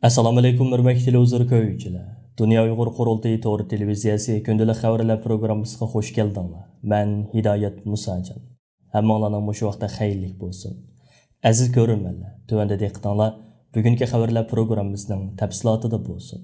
Assalomu alaykum hurmatli televizor ko'ruvchilar. Dunyo Uyg'ur qurultiyi to'g'ri televiziyasi kundalik xabarlar programmasiga xush keldinglar. Men Hidoyat Musajon. Hammanglarning shu vaqtda xayrlik bo'lsin. Aziz ko'ruvchilar, tuvanda diqqatinglar bugungi xabarlar programmasining tafsilotida bo'lsin.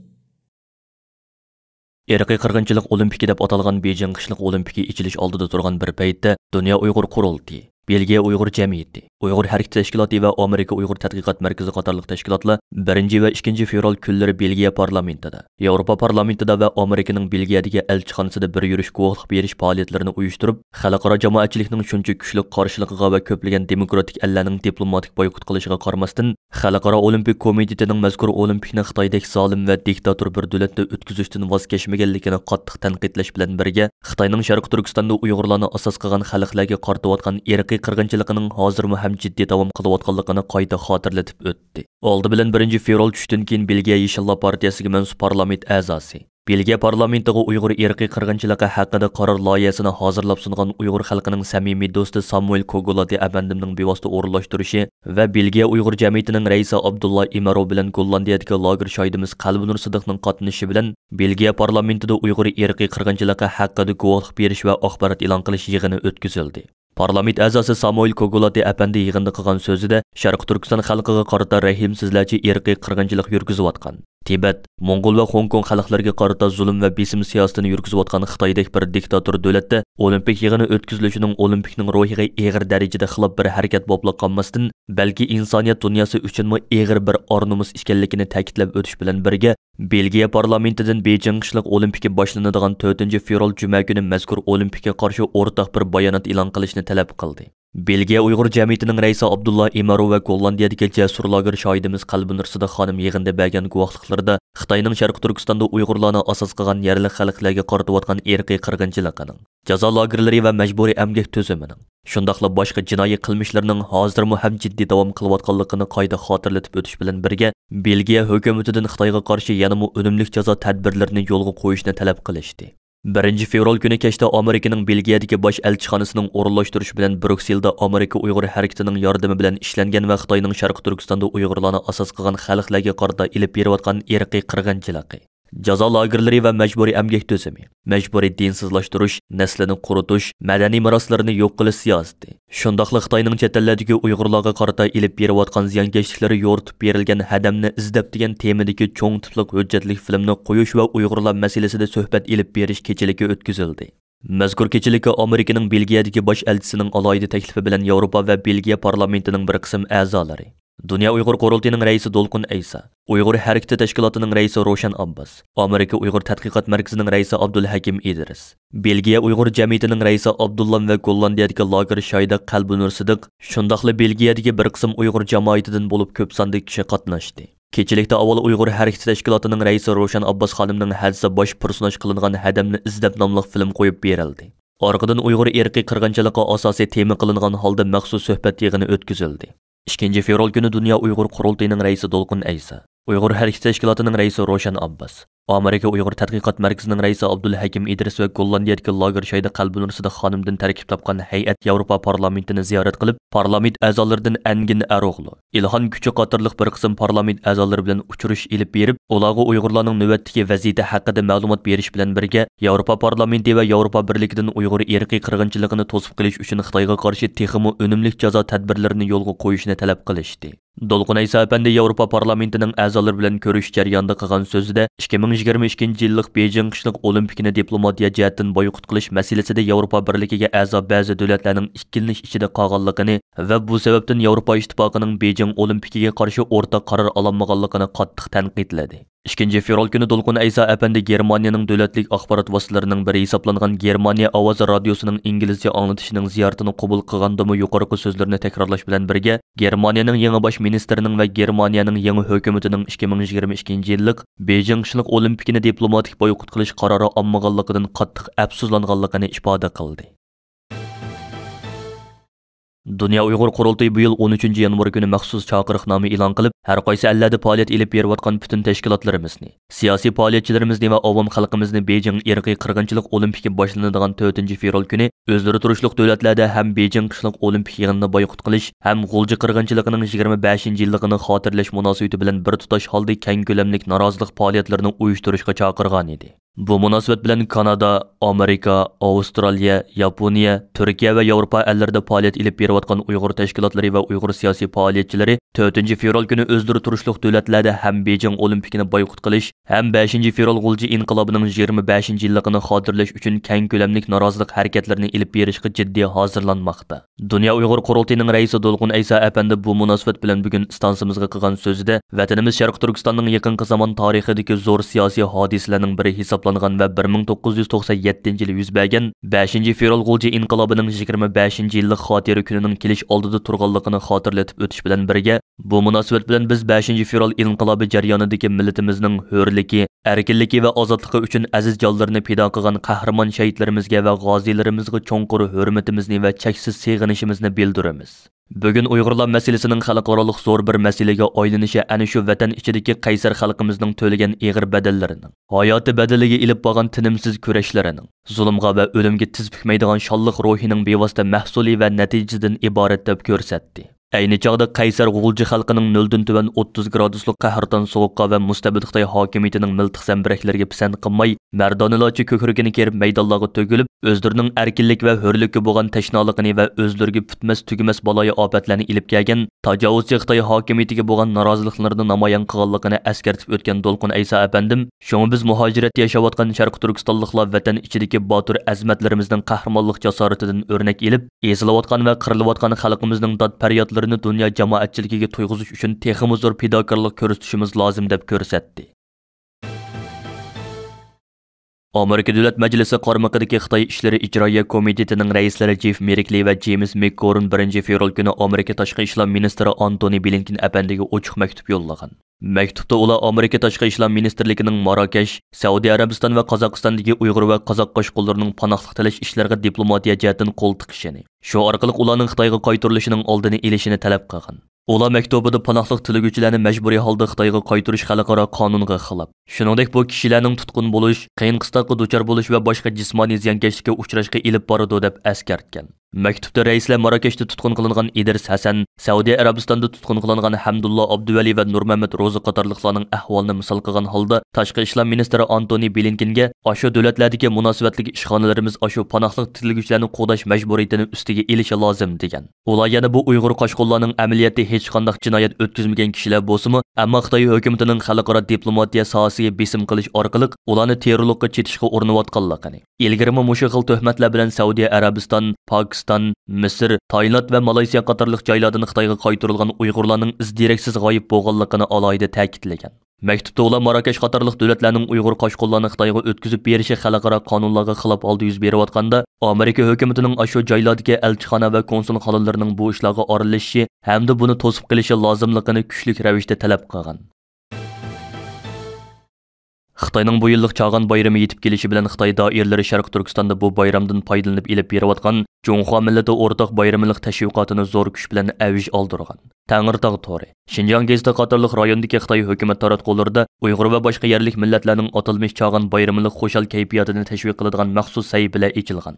Irqiy qirg'inchilik olimpiki deb atalgan Beijing qishliq olimpiki ichilish oldida turgan bir paytda Dunyo Uyg'ur qurultiyi, Belgiya Uyg'ur jamiyati, Uyg'ur hareket tashkiloti va Amerika Uyg'ur tadqiqot markazi qatorliq tashkilotlar 1 va 2 fevral kunlari Belgiya parlamentida, Yevropa parlamentida va Amerikaning Belgiyadagi elchixonasida bir yurish guvohlik berish faoliyatlarini uyushtirib, xalqaro jamoatchilikning shuncha kuchli qarshiligiga va ko'plagan demokratik ellarning diplomatik boykot qilishiga qaramasdan, Xalqaro Olimpik komitetining mazkur olimpikni Xitoydek zolim va diktator bir davlatda o'tkazishdan voz kechmaganligini qattiq tanqidlash bilan birga, Xitoyning Sharq Turkistonda Uyg'urlarni asos qilgan xalqlarga qaratayotgan irqiy qirg'inchiligining hozirmi ham jiddiy davom qilayotganligini qayta xotirlatib o'tdi. Oldi bilan 1 fevral tushdan keyin Belgiya Yeshillar partiyasiga mansub parlament a'zosi Belgiya parlamentiga Uyg'ur irqiy qirg'inchiligi haqida qaror loyihasini hozirlab sungan Uyg'ur xalqining samimiy do'sti Samuel Kogolati afandimning bevosita o'rinlashtirishi va Belgiya Uyg'ur jamiyatining raisi Abdullah Imarov bilan Gollandiyadagi lager shoidimiz Qalbinur Sidiqning qatnashishi bilan Belgiya parlamentida Uyg'ur irqiy qirg'inchiligi haqida guvohlik berish va axborot e'lon qilish yig'ini o'tkazildi. Parlament a'zosi Samuel Kogolati afandi yig'inda qilgan so'zida Sharq Turkiston xalqiga qarata rahimsizlarcha irqiy qirg'inchilik yurgizayotgan, Tibet, Mongol va Hong Kong xalqlariga qarata zulm va besim siyosatini yurgizayotgan Xitoydek bir diktator davlatda olimpik yig'ini o'tkazilishining olimpikning ruhiga og'ir darajada xilof bir harakat bo'lib qolmasdan, balki insoniyat dunyosi uchunmi og'ir bir or-nomus ekanligini ta'kidlab o'tish bilan birga, Belgiya parlamentidan Beijing qishliq olimpiki boshlanadigan 4 fevral juma kuni mazkur olimpikka qarshi o'rtaq bir bayonot e'lon qilishni talab qildi. Belgiya Uyg'ur jamiyatining raisi Abdullah Imarov va Gollandiyadagi jasur lager shoidimiz Qalbinur Sidiq xonim yig'inda bergan guvohliklarida Xitoyning Sharq Turkistonda Uyg'urlarni asos qilgan yerli xalqlarga qaratayotgan irqiy qirg'inchiligining, jazo lagerlari va majburiy emgak tuzimining, shundaqla boshqa jinoiy qilmishlarining hozirmi ham jiddiy davom qilayotganligini qayta xotirlatib o'tish bilan birga, Belgiya hukumatidan Xitoyga qarshi yanada unumli jazo tadbirlarini yo'lga qo'yishni talab qilishdi. 1 fevral kuni kechda Amerikaning Belgiyadagi bosh elchixonasining o'rinlashtirishi bilan Brukselda Amerika Uyg'ur harakatining yordami bilan ishlangan va Xitoyning Sharq Turkistonda Uyg'urlarni asos qilgan xalqlarga qarata ilib berayotgan irqiy qirg'inchiligi, jazo lagerlari va majburiy emgak tuzumi, majburiy dinsizlashtirish, naslini quritish, madaniy meroslarini yo'q qilish siyosati, shundaqla Xitoyning chet ellardagi Uyg'urlarga qarata ilib berayotgan ziyonkashliklari yo'ritib berilgan hadamni izlab degan temadagi cho'ng tiplik hujjatlik filmni qo'yish va Uyg'urlar masalasida suhbat ilib berish kechaligi o'tkazildi. Mazkur kechilikka Amerikaning Belgiyadagi bosh elchisining alohida taklifi bilan Yevropa va Belgiya parlamentining bir qism a'zolari, Dunyo Uyg'ur qurultiyining raisi Dolqun Aysa, Uyg'ur harakati tashkilotining raisi Roshan Abbas, Amerika Uyg'ur tadqiqot markazining raisi Abdulhakim Idris, Belgiya Uyg'ur jamiyatining raisi Abdullah va Gollandiyadagi lager shoida Qalbinur Sidiq, shundaqla Belgiyadagi bir qism Uyg'ur jamoatidan bo'lib ko'p sonli kishi qatnashdi. Kechilikda avval Uyg'ur harakati tashkilotining raisi Roshan Abbas xonimning hadisa bosh personaj qilingan Hadamni izlab nomli film qo'yib berildi. Orqadan Uyg'ur irqiy qirg'inchiligi asosiy tema qilingan holda maxsus suhbat yig'ini o'tkazildi. 2 fevral kuni Dunyo Uyg'ur qurultiyining raisi Dolqun Aysa, Uyg'ur harakati tashkilotining raisi Roshan Abbas, Amerika Uyg'ur tadqiqot markazining raisi Abdulhakim Idris va Gollandiyadagi lager shoida Qalbinur Sidiq xonimdan tarkib topgan hay'at Yevropa parlamentini ziyorat qilib, parlament a'zolaridan Angin Aroqlu, Ilhon Kuchi qatorliq bir qism parlament a'zolari bilan uchrashuv ilib berib, ularga Uyg'urlarning navbatdagi vaziyati haqida ma'lumot berish bilan birga, Yevropa parlamenti va Yevropa birligidan Uyg'ur irqiy qirg'inchiligini to'sib qilish uchun Xitoyga qarshi texmo unumli jazo tadbirlarini yo'lga qo'yishni talab qilishdi. Dolqun Aysa afandi Yevropa parlamentining a'zolari bilan ko'rish jarayonida qilgan so'zida 2022 yillik Beijing qishliq olimpikini diplomatiya jihatdan boykot qilish masalasida Yevropa birligiga a'zo ba'zi davlatlarning ikkilanish ichida qolganligini va bu sababdan Yevropa ittifoqining Beijing olimpikiga qarshi o'rtaq qaror ololmaganligini qattiq tanqidladi. 2 fevral kuni Dolqun Aysa afandi Germaniyaning davlatlik axborot vositalarining biri hisoblangan Germaniya ovozi radiosining inglizcha anglatishining ziyoratini qabul qilgandimi yuqorqi so'zlarini takrorlash bilan birga, Germaniyaning yangi bosh ministrining va Germaniyaning yangi hukumatining 2022 yillik Beijing qishliq olimpikini diplomatik boykot qilish qarori olmaganligidan qattiq afsuslanganligini ifoda qildi. Dünya Uyghur Qurultayı bu yıl 13 yanvar günü məxsus çağırıqnamə elan qılıb, hər qaysı əllərdə fəaliyyət elib beriyotqan bütün təşkilatlarımızı, siyasi fəaliyyətçilərimizni və avam xalqımızı Beijing irqi qırğınçılıq olimpiki başlanadigan 4 fevral günü özləri turuşluq dövlətlərdə həm Beijing qışlıq olimpik yığınını boykot qilish, həm G'ulji qırğınçılığının 25 illigini xatirlash münasibəti bilan bir tutaş halda keng ko'lamlik norozilik faoliyatlarini uyushtirishga chaqirgan edi. Bu munosabat bilan Kanada, Amerika, Avstraliya, Yaponiya, Turkiya va Yevropa ellərində fəaliyyət elib beriyotqan Uyghur təşkilatları və Uyghur siyasi fəaliyyətçiləri 4 fevral günü özləri turuşluq dövlətlərdə həm Beijing olimpikini boykot qilish, həm 5 fevral G'ulji inqilobining 25 illigini xatirlash uchun keng ko'lamlik norozilik harakatlarini elib berishga jiddiy hozirlanmoqda. Dünya Uyghur Qurultayının rəisi Dolqun Aysa əpəndi bu munosabat bilan bugun stansimizga qilgan so'zida vatanimiz Sharq Turkistonning yaqinqi zamon tarixidagi zo'r siyosiy hodisalarning biri hisoblangan va 1997 yil yuz bergan 5 fevral G'ulji inqilobining 25 yillik xotira kunining kelish oldida turganligini xotirlatib o'tish bilan birga, bu munosabat bilan biz 5 fevral inqilobi jarayonidagi millatimizning hurligi, erkinligi va ozodligi uchun aziz jonlarini fido qilgan qahramon shahidlarimizga va g'ozilarimizga cho'nqur hurmatimizni va cheksiz seg'inishimizni bildiramiz. Bugun Uyg'urlar masalasining xalqaro zo'r bir masalaga aylanishi ana shu vatan ichidagi qaysar xalqimizning to'lagan ig'ir badallarining, hayoti badaliga ilib bo'lgan tinimsiz kurashlarining, zulmga va o'limga tiz bukmaydigan shonliq ruhining bevosita mahsuli va natijasidan iborat deb ko'rsatdi. Ayni chog'da Qaysar G'ulji xalqining 0 dan tuvan 30 graduslik qahrdan sovuqqa va mustabid Xitoy hokimiyatining miltiq zambiraklarga pisand qilmay, mardonalochi ko'krigini kerib maydonlarga to'gilib, o'zlarining erkinlik va hurlikka bo'lgan tashnoligini va o'zlariga bitmas tugamas baloyi ofatlarni ilib kelgan tajovuzchi Xitoy hokimiyatiga bo'lgan noroziliklarini namoyon qilganligini eskartib o'tgan Dolqun Aysa apandim, shunga biz muhojirat yashayotgan Sharq Turkistonliklar vatan ichidagi botir azmatlarimizning qahramonlik jasoratidan o'rnak ilib, ezilayotgan va qirilayotgan xalqimizning dod faryodlarini dünya jamoatchiligiga to'yg'izish uchun texmi zo'r fidokorlik ko'rsatishimiz lozim deb ko'rsatdi. Amerika Davlat Majlisi qarmaqidagi Xitoy ishlari ijroiya komitetining raislari Jeff Merkley va James McGovern 1 fevral kuni Amerika tashqi ishlar ministri Antony Blinken apandiga ochiq maktub yo'llagan. Maktubda ular Amerika tashqi ishlar ministrligining Marokash, Saudiya Arabiston va Qozog'istondagi Uyg'ur va qozoq qo'shqinlarining panohlik tilash ishlariga diplomatiya jihatdan qo'l tiqishini, shu orqali ularning Xitoyga qaytarilishining oldini olishini talab qilgan. Ular maktubida panohlik tilaguvchilarni majburiy holda Xitoyga qaytarish xalqaro qonunga xilof. Shuningdek, bu kishilarning tutqun bo'lish, qiyin qistoqqa duchor bo'lish va boshqa jismoniy ziyonkashlikka uchrashga ilib boradi deb eskartgan. Maktubda raislar Marokashda tutqun qilingan Idris Hasan, Saudiya Arabistonda tutqun qilingan Hamdullo Abduvali va Nurmamat Ro'zi qatorliqlarning ahvolini misol qilgan holda tashqi ishlar ministri Antony Blinkenga ashu davlatlardagi munosabatli ishxonalarimiz ashu panohlik tilaguvchilarni qo'dash majburiyatini ustiga elishi lozim degan. Ular yana bu Uyg'ur qo'shqinlarning amaliyotda hech qanday jinoyat o'tkazmagan kishilar bo'lsa-mu, ammo Xitoy hukumatining xalqaro diplomatiya sohasiga besim qilish orqali ularni terrorlikka chetishga urinayotganligini, ilgirmi mushu xil tuhmatlar bilan Saudiya Arabiston, Pokiston, Misr, Tailand va Malayziya qatorliq joylardan Xitoyga qaytarilgan Uyg'urlarning izdereksiz g'oyib bo'lganligini alohida ta'kidlagan. Maktubda ular Marokash qatorliq davlatlarning Uyg'ur qo'shqinlarini Xitoyga o'tkazib berishi xalqaro qonunlarga xilof holda yuz berayotganda, Amerika hukumatining ashu joylardagi elchixona va konsulxonalarining bu ishlarga aralashishi hamda buni to'sib qilishi lozimligini kuchli ravishda talab qilgan. Xitoyning bu yillik Chag'an bayrami yetib kelishi bilan Xitoy doiralari Sharq Turkistonda bu bayramdan foydalanib elib berayotgan Jonghua millati o'rtaq bayramlik tashviqotini zo'r kuch bilan avish oldirgan. Tangirtog' to'ri, Xinjiang geziti qatorliq rayondagi Xitoy hukumat taratqularida Uyg'ur va boshqa yerlik millatlarning atalmish Chag'an bayramilik xo'shal kayfiyatini tashviq qiladigan maxsus sahifalar ochilgan.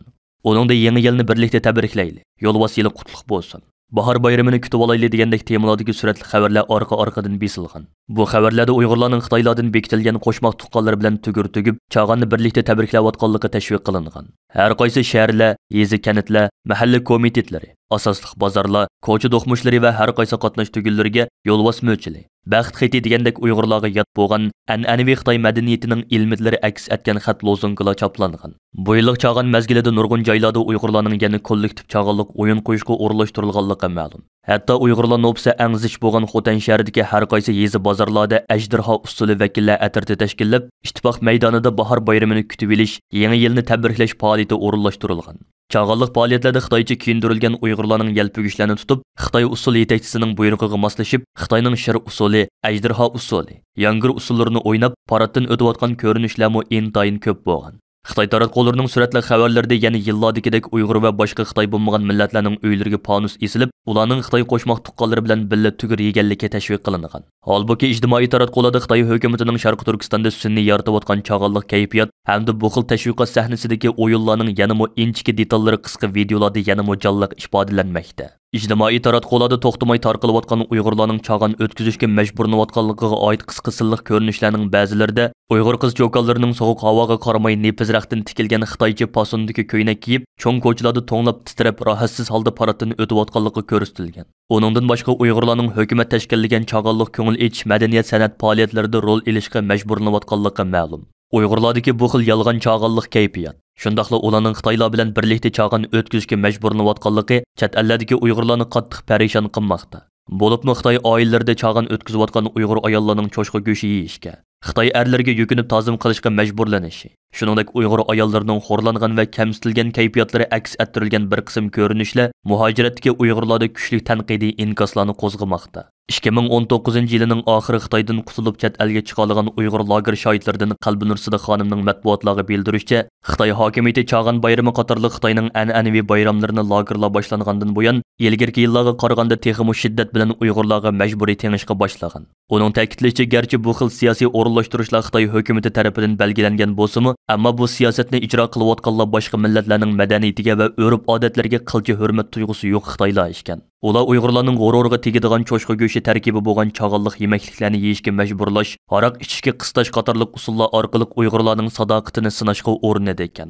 Uningda yangi yilni birlikda tabriklayli, yo'lbos yili qutlug' bo'lsin. Bahar bayramini kutib olayli degandek temalardagi suratli xabarlar orqa-orqadan besilgan. Bu xabarlarda Uyg'urlarning Xitoylardan bekitilgan qo'shmoq tuqqanlar bilan tugib Chag'anni birlikda tabriklayotganligi tashviq qilingan. Har qaysi shaharlar, yezi kanitlar, mahalla komitetlari, asosliq bozorlar, ko'cha do'qmushlari va har qaysi qatnash tugillariga yo'lbos mo'chili, baxt xiti degandek Uyg'urlarga yot bo'lgan an'anaviy Xitoy madaniyatining ilmitlari aks etgan xat lozungalar choplangan. Bu yillik Chag'an mazgilida nurg'un joylarda Uyg'urlarning yana kollektiv chag'anlik o'yin qo'yishga o'rinlashtirilganligi ma'lum. Hatto Uyg'urlar nopsa angzish bo'lgan Xotan shahridagi har qaysi yezi bozorlarda ajdirho usuli vakillar atirda tashkillab, ittifoq maydonida bahor bayramini kutib olish, yangi yilni tabriklash faoliyati o'rinlashtirilgan. Chag'anlik faoliyatlarda Xitoycha kiyindirilgan Uyg'urlarning yalpigishlarni tutib, Xitoy usul yetakchisining buyrug'iga moslashib, Xitoyning shir usuli, ajdirho usuli, yangir usullarini o'ynab, paraddan o'tayotgan ko'rinishlarmi intayin ko'p bo'lgan. Xitoy taratqularının suratli xabarlarida yana yillardagidek Uyg'ur va boshqa Xitoy bo'lmagan millatlarning uylariga panus esilib, ularning Xitoy qo'shmoq tuqqanlari bilan billa tugur yeganlikka tashviq qilingan. Holbuki ijtimoiy taratqularda Xitoy hukumatining Sharqi Turkistonda sunni yaratayotgan chag'alliq kayfiyat hamda bu xil tashviqot sahnasidagi o'yinlarning yanama inchki detallari qisqa videolarda yanama jonliq ifodalanmoqda. İctimai taratqularda to'xtamay tarqalayotgan Uyg'urlarning chag'an o'tkazishga majburlanayotganligiga oid qisqa silliq ko'rinishlarning ba'zilarida Uyg'ur qiz cho'kallarining sovuq havoga qaramay nepizraqdan tikilgan Xitoycha pasondagi ko'ynak kiyib, cho'ng ko'chalarda to'nglab titrab rohatsiz holda paraddan o'tayotganligi ko'rsatilgan. Uningdan boshqa Uyg'urlarning hukumat tashkillagan chag'anliq ko'ngil etish madaniyat san'at faoliyatlarida rol olishga majburlanayotganligi ma'lum. Uyg'urlardagi bu xil yolg'on chag'anliq kayfiyat shundaqla ularning Xitoylar bilan birlikda chag'an o'tkazishga majburlanayotganligi chet ellardagi Uyg'urlarni qattiq parishon qilmoqda. Bo'libmi Xitoy oilalarida chag'an o'tkazayotgan Uyg'ur ayollarning cho'chqa go'shi yeyishga, Xitoy erlarga yukinib ta'zim qilishga majburlanishi, shuningdek Uyg'ur ayollarining xo'rlangan va kamsitilgan kayfiyatlari aks ettirilgan bir qism ko'rinishlar muhojiratdagi Uyg'urlarda kuchli tanqidiy inkoslarni qo'zg'amoqda. 2019 yilining oxiri Xitoydan qutulib chet elga chiqadigan Uyg'ur lager shoidlaridan Qalbi Nursida xonimning matbuotlarga bildirishicha, Xitoy hokimiyati chag'an bayrami qatorliq Xitoyning an'anaviy bayramlarini lagerlar boshlangandan buyon ilgirki yillarga qaraganda texmo shiddat bilan Uyg'urlarga majburiy tengishga boshlagan. Uning ta'kidlashicha, garchi bu xil siyosiy o'rinlashtirishlar Xitoy hukumati tarafidan belgilangan bo'lsa-mu, ammo bu siyosatni ijro qilayotganlar boshqa millatlarning madaniyatiga va urf-odatlariga qilcha hurmat tuyg'usi yo'q Xitoylar ekan. Ular Uyg'urlarning g'ururiga tegadigan cho'chqa go'shi tarkibi bo'lgan chag'anliq yemekliklarni yeyishga majburlash, aroq ichishga qistash qatorliq usullar orqali Uyg'urlarning sadoqatini sinashga urinadi ekan.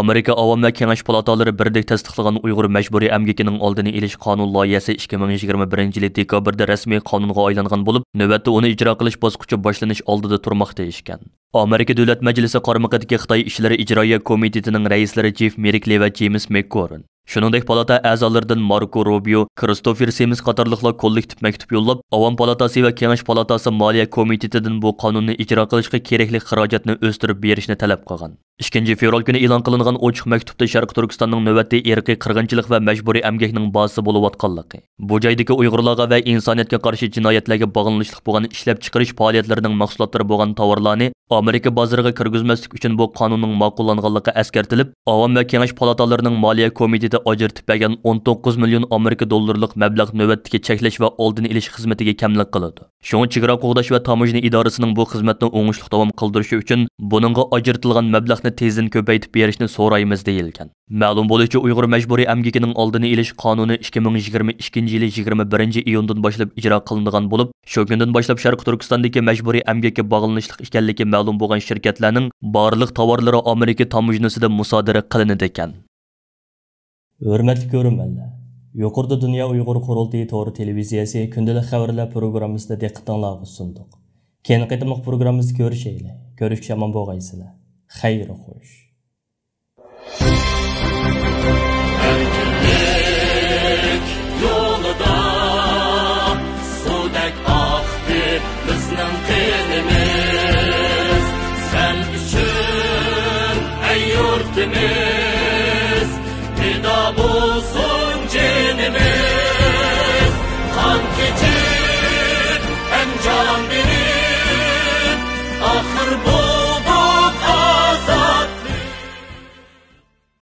Amerika Avam va Kengash palatalari birdek tasdiqlagan Uyg'ur majburiy emgakining oldini olish qonun loyihasi 2021 yil dekabrda rasmiy qonunga aylangan bo'lib, navbatda uni ijro qilish bosqichi boshlanish oldida turmoqda ekan. Amerika Davlat Majlisi qarmaqidagi Xitoy ishlari ijroiya komitetining raislari Jeff Merkley va James McGovern, shuningdek palata a'zolaridan Marco Rubio, Christopher Sims qatorliqlar kollektiv maktub yo'llab, Avam palatasi va Kengash palatasi moliya komitetidan bu qonunni ijro qilishga kerakli xarajatni o'stirib berishni talab qilgan. 2 fevral kuni e'lon qilingan ochiq maktubda Sharq Turkistonning navbatda irqiy qirg'inchilik va majburiy emgakning bazasi bo'layotganligi, bu joydagi Uyg'urlarga va insoniyatga qarshi jinoyatlarga bog'lanishlik bo'lgan ishlab chiqarish faoliyatlarining mahsulotlari bo'lgan tovarlarni Amerika bozoriga kirgizmaslik uchun bu qonunning ma'qullanganligi eskartilib, Avam va Kengash palatalarining moliya komiteti ajratib bergan 19 million Amerika dollarlik mablag' navbatdagi cheklash va oldini olish xizmatiga kamlik qiladi. Shunga chegara qo'g'dash va tamojna idorasining bu xizmatni o'ngishli davom qildirishi uchun buningga ajratilgan mablag'ni tezdan ko'paytib berishni so'raymiz deyilgan. Ma'lum bo'lishicha, Uyg'ur majburiy emgakining oldini olish qonuni 2022 yil 21 iyundan boshlab ijro qilingan bo'lib, shu kundan boshlab Sharq Turkistondagi majburiy emgakka bog'lanishlik ekanligi ma'lum bo'lgan shirkatlarning barliq tovarlari Amerika tamojnasida musodara qilinadi ekan. Hurmatli ko'ruvchilar, yuqorida Dunyo Uyg'ur qurultiyi to'g'ri televiziyasi kundalik xabarlar programmasida diqqatingizga sundiq. Keyin qitimliq programmamizni ko'rishaylik. Ko'rishga omon bo'lgaysizlar. Xayr xo'sh. Yolda sudek aktı bizning qinimiz, sen üçün ey yurtimiz.